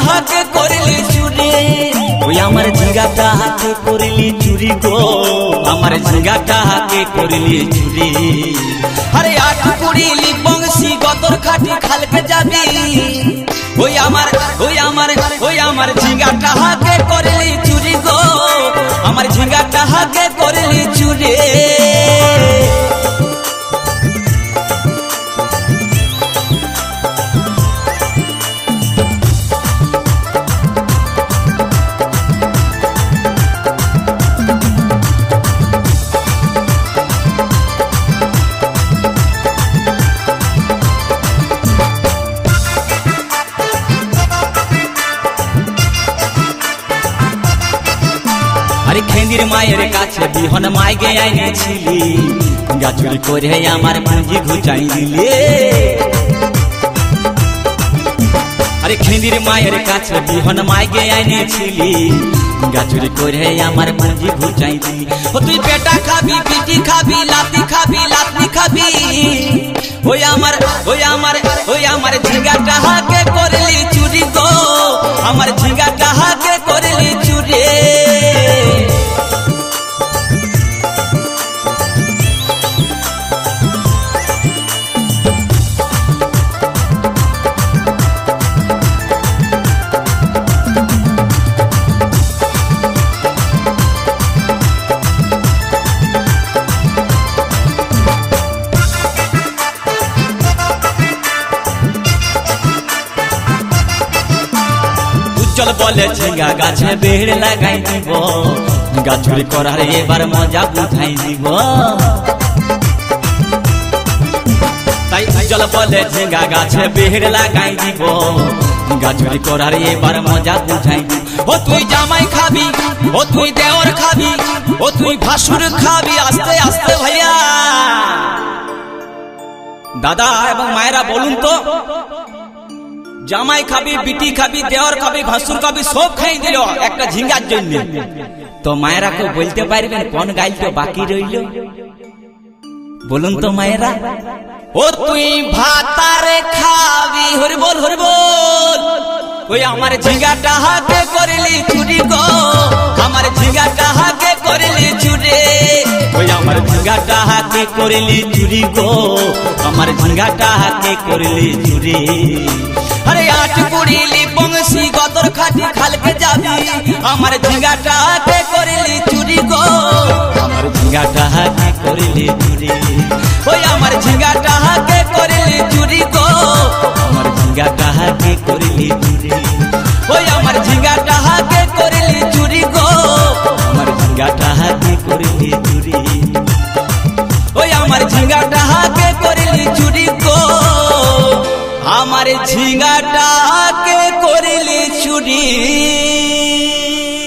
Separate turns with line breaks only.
হাতে করলি চুরি ওই আমার ঝিঙ্গাটা হাতে করলি চুরি গো আমার ঝিঙ্গাটা হাতে করলি চুরি আরে আট কুড়িলি বংশী গতর খাটি খালকে যাবি ওই আমার ঝিঙ্গাটা হাতে করলি চুরি গো আমার ঝিঙ্গাটা হাতে করলি চুরি আরে খেন্দির মায়ের কাছে বিহন মাইগে আইনেছিলি গাছুরি করে আমার পুঁজি ঘুচাই দিলে আরে খেন্দির মায়ের কাছে বিহন মাইগে আইনেছিলি গাছুরি করে আমার পুঁজি ঘুচাই দিলি ও তুই পেটা খাবি পিটি খাবি লাতি খাবি লাতনি খাবি ওই আমার ঝিঙ্গাটা হাতে করলি চুরি গো আমার ঝিঙ্গাটা হাতে করলি চুরি চল বলে ঝিঙ্গা গাছে বেড় লাগাই দিব গাছুরি করার এবার মজা বুঝাই দিব তাই চল বলে ঝিঙ্গা গাছে বেড় লাগাই দিব গাছুরি করার এবার মজা বুঝাই দিব ও তুই জামাই খাবি ও তুই দেওর খাবি ও তুই ভাসুর খাবি আস্তে আস্তে ভাইয়া দাদা এবং মায়েরা বলুন তো জামাই খাবি বিটি খাবি দেওয়ার খাবি ভাসুর খাবি সব খাই দিল একটা ঝিঙ্গার জন্য তো মায়েরা কেউ বলতে পারবেন কোন গাইলটা বাকি রইল বলুন তো মায়েরা ও তুই ভাতারে খাবি হরি বল ওই আমার ঝিঙ্গাটা হাতে করলি চুরি গো আমার ঝিঙ্গাটা হাতে করলি চুরি ওই আমার ঝিঙ্গাটা হাতে করলি চুরি গো আমার ঝিঙ্গাটা হাতে করলি চুরি আরে আট কুড়িলি বংশী গতর খাটি খালকে যাবি আমার ঝিঙ্গাটা হাতে করলি চুরি গো আমার ঝিঙ্গাটা হাতে করলি চুরি